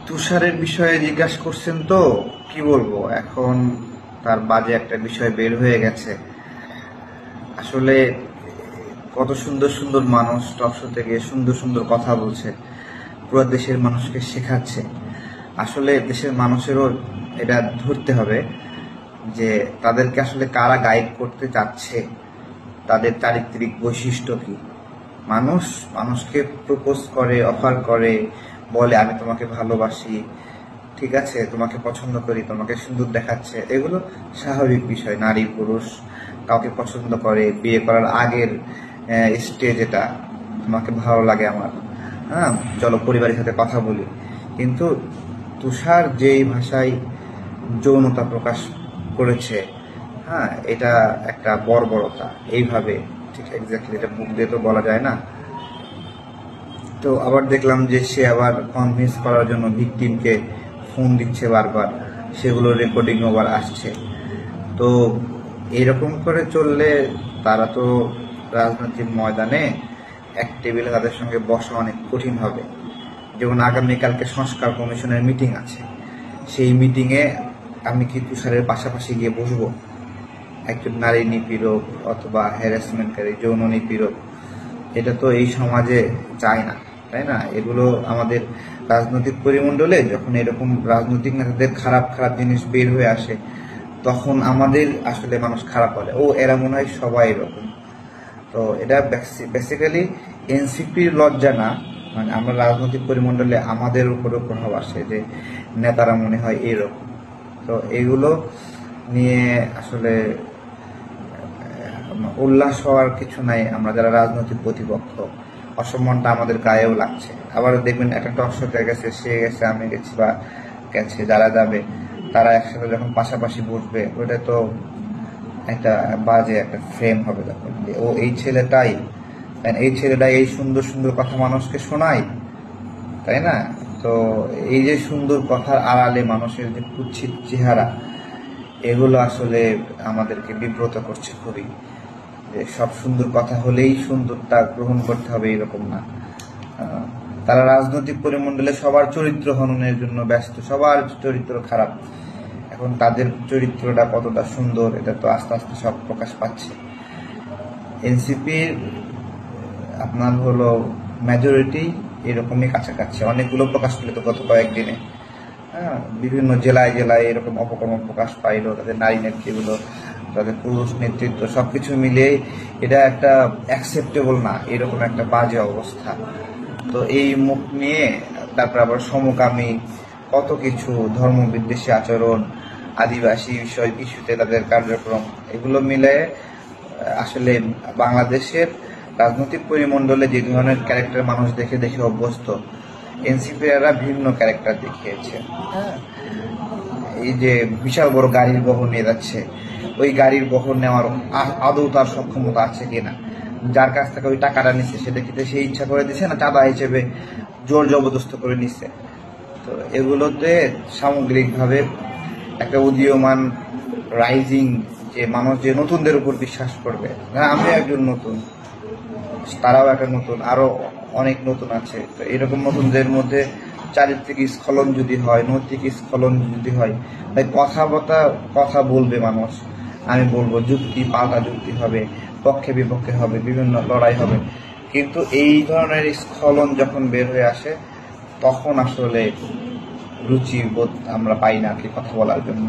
তুষারের বিষয়ে জিজ্ঞাসা করছেন তো কি বলবো এখন। তার বাজে একটা বিষয় বের হয়ে গেছে। আসলে কত সুন্দর সুন্দর মানুষ টক শো থেকে সুন্দর সুন্দর কথা বলছে, পুরো দেশের মানুষকে শেখাচ্ছে। আসলে দেশের মানুষেরও এটা ধরতে হবে যে তাদেরকে আসলে কারা গাইড করতে চাচ্ছে, তাদের চারিত্রিক বৈশিষ্ট্য কি। মানুষ মানুষকে প্রপোজ করে, অফার করে, বলে আমি তোমাকে ভালোবাসি, ঠিক আছে, তোমাকে পছন্দ করি, তোমাকে সুন্দর দেখাচ্ছে, এগুলো স্বাভাবিক বিষয়। নারী পুরুষ কাউকে পছন্দ করে, বিয়ে করার আগের স্টেজ এটা, তোমাকে ভালো লাগে আমার, হ্যাঁ চলো পরিবারের সাথে কথা বলি। কিন্তু তুষার যেই ভাষায় যৌনতা প্রকাশ করেছে, হ্যাঁ এটা একটা বর্বরতা। এইভাবে ঠিক এক্স্যাক্টলি এটা মুখ দিয়ে তো বলা যায় না। তো আবার দেখলাম যে সে আবার কনভিন্স করার জন্য ভিকটিমকে ফোন দিচ্ছে বারবার, সেগুলো রেকর্ডিং আবার আসছে। তো এরকম করে চললে তারা তো রাজনৈতিক ময়দানে এক টেবিলে তাদের সঙ্গে বসা অনেক কঠিন হবে। যেমন আগামীকালকে সংস্কার কমিশনের মিটিং আছে, সেই মিটিংয়ে আমি কি তুষারের পাশাপাশি গিয়ে বসবো? একজন নারী নিপীড়ক অথবা হ্যারাসমেন্টকারী, যৌন নিপীড়ক, এটা তো এই সমাজে চায় না, তাই না? এগুলো আমাদের রাজনৈতিক পরিমণ্ডলে যখন এরকম রাজনৈতিক নেতাদের খারাপ খারাপ জিনিস বের হয়ে আসে, তখন আমাদের আসলে মানুষ খারাপ বলে, ও এরা মনে হয় সবাই এরকম। তো এটা বেসিক্যালি এনসিপির লজ্জা না, মানে আমরা রাজনৈতিক পরিমণ্ডলে আমাদের উপরেও প্রভাব আসে যে নেতারা মনে হয় এরকম। তো এগুলো নিয়ে আসলে উল্লাস হওয়ার কিছু নাই। আমরা যারা রাজনৈতিক প্রতিপক্ষ, অসম্মানটা আমাদের গায়েও লাগছে। আবার দেখবেন একটা টক শোতে গেছে, সে গেছে, আমি গেছি, বা গেছে, যারা যাবে তারা একসাথে যখন পাশাপাশি বসবে, ওটা তো একটা বাজে একটা ফ্রেম হবে। তখন ও এই ছেলেটাই, এই ছেলেটাই এই সুন্দর সুন্দর কথা মানুষকে শোনায়, তাই না? তো এই যে সুন্দর কথার আড়ালে মানুষের যে কুৎসিত চেহারা, এগুলো আসলে আমাদেরকে বিব্রত করছে খুবই। যে সব সুন্দর কথা হলেই সুন্দরটা গ্রহণ করতে হবে এরকম না। তারা রাজনৈতিক পরিমণ্ডলে সবার চরিত্র হননের জন্য ব্যস্ত, সবার চরিত্র খারাপ। এখন তাদের চরিত্রটা কতটা সুন্দর এটা তো আস্তে আস্তে সব প্রকাশ পাচ্ছে। এনসিপির আপনার হলো মেজরিটি এরকমই কাছাকাছি, অনেকগুলো প্রকাশ পেল তো গত কয়েকদিনে। হ্যাঁ, বিভিন্ন জেলায় জেলায় এরকম অপকর্ম প্রকাশ পাইলো, তাদের নারী নেত্রীগুলো, তাদের পুরুষ নেতৃত্ব, সবকিছু মিলিয়ে এটা একটা অ্যাকসেপ্টেবল না, এরকম একটা বাজে অবস্থা। তো এই মুখ নিয়ে তারপর আবার সমকামী কত কিছু, ধর্মবিদ্বেষী আচরণ, আদিবাসী বিষয় ইস্যুতে তাদের কার্যক্রম, এগুলো মিলে আসলে বাংলাদেশের রাজনৈতিক পরিমণ্ডলে যে ধরনের ক্যারেক্টার মানুষ দেখে দেখে অভ্যস্ত, এনসিপিরা ভিন্ন ক্যারেক্টার দেখিয়েছে। হ্যাঁ, এই যে বিশাল বড় গাড়ির বহর নিয়ে যাচ্ছে, ওই গাড়ির বহর নেওয়ার আদৌ তার সক্ষমতা আছে কিনা, যার কাছ থেকে ওই টাকাটা নিচ্ছে সেটা কি সে ইচ্ছা করে দিচ্ছে না চাঁদা হিসেবে জোর জবরদস্ত করে নিচ্ছে? তো এগুলোতে সামগ্রিকভাবে একটা উদীয়মান রাইজিং যে মানুষ, যে নতুনদের উপর বিশ্বাস করবে, আমি একজন নতুন, তারাও একটা নতুন, আরো অনেক নতুন আছে। তো এরকম নতুনদের মধ্যে চারিত্রিক স্খলন যদি হয়, নৈতিক স্খলন যদি হয়, তাই কথা বলবে মানুষ, আমি বলবো যুক্তি পাল্টা যুক্তি হবে, পক্ষে বিপক্ষে হবে, বিভিন্ন লড়াই হবে। কিন্তু এই ধরনের স্খলন যখন বের হয়ে আসে, তখন আসলে রুচি বোধ আমরা পাই না আর কি কথা বলার জন্য।